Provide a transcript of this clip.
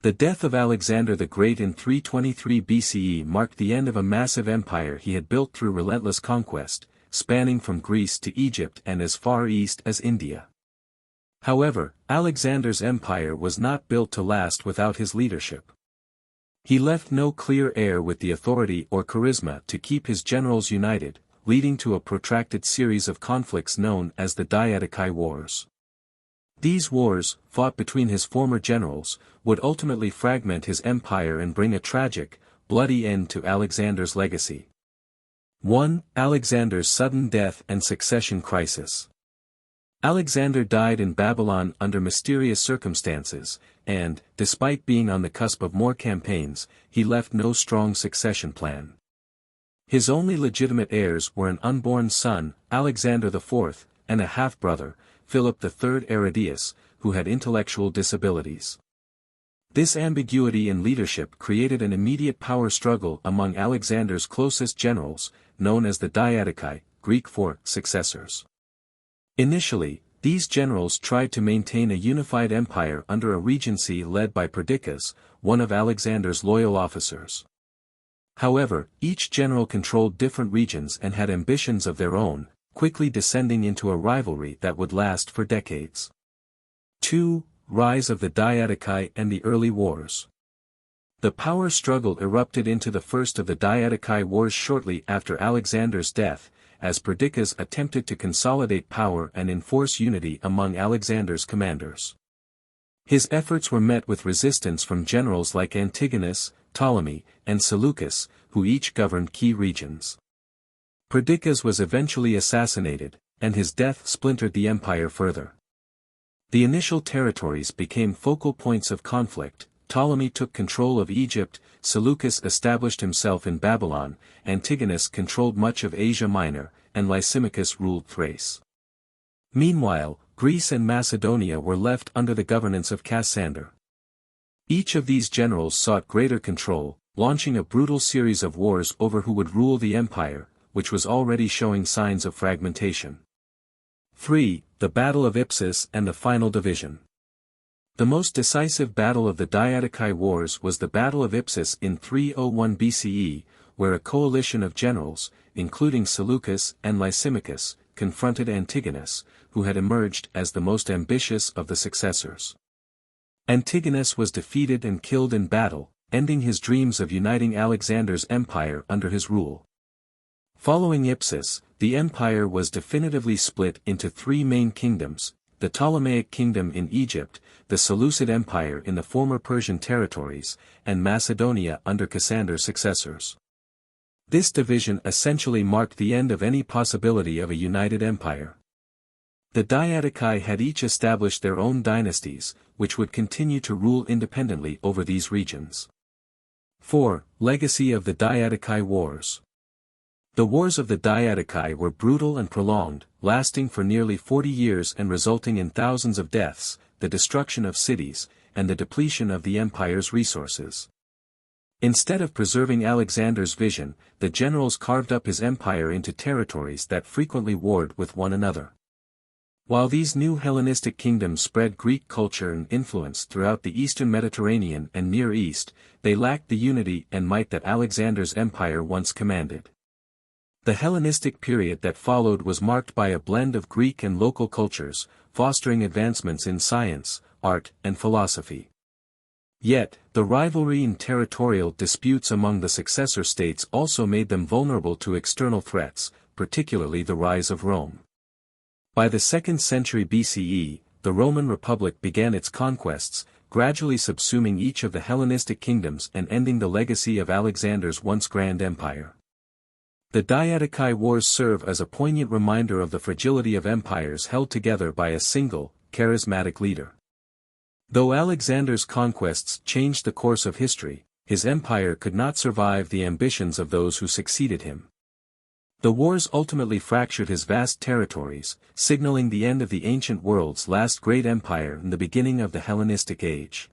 The death of Alexander the Great in 323 BCE marked the end of a massive empire he had built through relentless conquest, spanning from Greece to Egypt and as far east as India. However, Alexander's empire was not built to last without his leadership. He left no clear heir with the authority or charisma to keep his generals united, leading to a protracted series of conflicts known as the Diadochi Wars. These wars, fought between his former generals, would ultimately fragment his empire and bring a tragic, bloody end to Alexander's legacy. 1. Alexander's sudden death and succession crisis. Alexander died in Babylon under mysterious circumstances, and, despite being on the cusp of more campaigns, he left no strong succession plan. His only legitimate heirs were an unborn son, Alexander IV, and a half-brother, Philip III Aridius, who had intellectual disabilities. This ambiguity in leadership created an immediate power struggle among Alexander's closest generals, known as the Diadochi, Greek for successors. Initially, these generals tried to maintain a unified empire under a regency led by Perdiccas, one of Alexander's loyal officers. However, each general controlled different regions and had ambitions of their own, quickly descending into a rivalry that would last for decades. 2. Rise of the Diadochi and the Early Wars. The power struggle erupted into the first of the Diadochi Wars shortly after Alexander's death, as Perdiccas attempted to consolidate power and enforce unity among Alexander's commanders. His efforts were met with resistance from generals like Antigonus, Ptolemy, and Seleucus, who each governed key regions. Perdiccas was eventually assassinated, and his death splintered the empire further. The initial territories became focal points of conflict. Ptolemy took control of Egypt, Seleucus established himself in Babylon, Antigonus controlled much of Asia Minor, and Lysimachus ruled Thrace. Meanwhile, Greece and Macedonia were left under the governance of Cassander. Each of these generals sought greater control, launching a brutal series of wars over who would rule the empire, which was already showing signs of fragmentation. 3. The Battle of Ipsus and the Final Division. The most decisive battle of the Diadochi Wars was the Battle of Ipsus in 301 BCE, where a coalition of generals, including Seleucus and Lysimachus, confronted Antigonus, who had emerged as the most ambitious of the successors. Antigonus was defeated and killed in battle, ending his dreams of uniting Alexander's empire under his rule. Following Ipsus, the empire was definitively split into three main kingdoms: the Ptolemaic kingdom in Egypt, the Seleucid Empire in the former Persian territories, and Macedonia under Cassander's successors. This division essentially marked the end of any possibility of a united empire. The Diadochi had each established their own dynasties, which would continue to rule independently over these regions. 4. Legacy of the Diadochi Wars. The wars of the Diadochi were brutal and prolonged, lasting for nearly 40 years and resulting in thousands of deaths, the destruction of cities, and the depletion of the empire's resources. Instead of preserving Alexander's vision, the generals carved up his empire into territories that frequently warred with one another. While these new Hellenistic kingdoms spread Greek culture and influence throughout the eastern Mediterranean and Near East, they lacked the unity and might that Alexander's empire once commanded. The Hellenistic period that followed was marked by a blend of Greek and local cultures, fostering advancements in science, art, and philosophy. Yet, the rivalry and territorial disputes among the successor states also made them vulnerable to external threats, particularly the rise of Rome. By the 2nd century BCE, the Roman Republic began its conquests, gradually subsuming each of the Hellenistic kingdoms and ending the legacy of Alexander's once grand empire. The Diadochi Wars serve as a poignant reminder of the fragility of empires held together by a single, charismatic leader. Though Alexander's conquests changed the course of history, his empire could not survive the ambitions of those who succeeded him. The wars ultimately fractured his vast territories, signaling the end of the ancient world's last great empire and the beginning of the Hellenistic Age.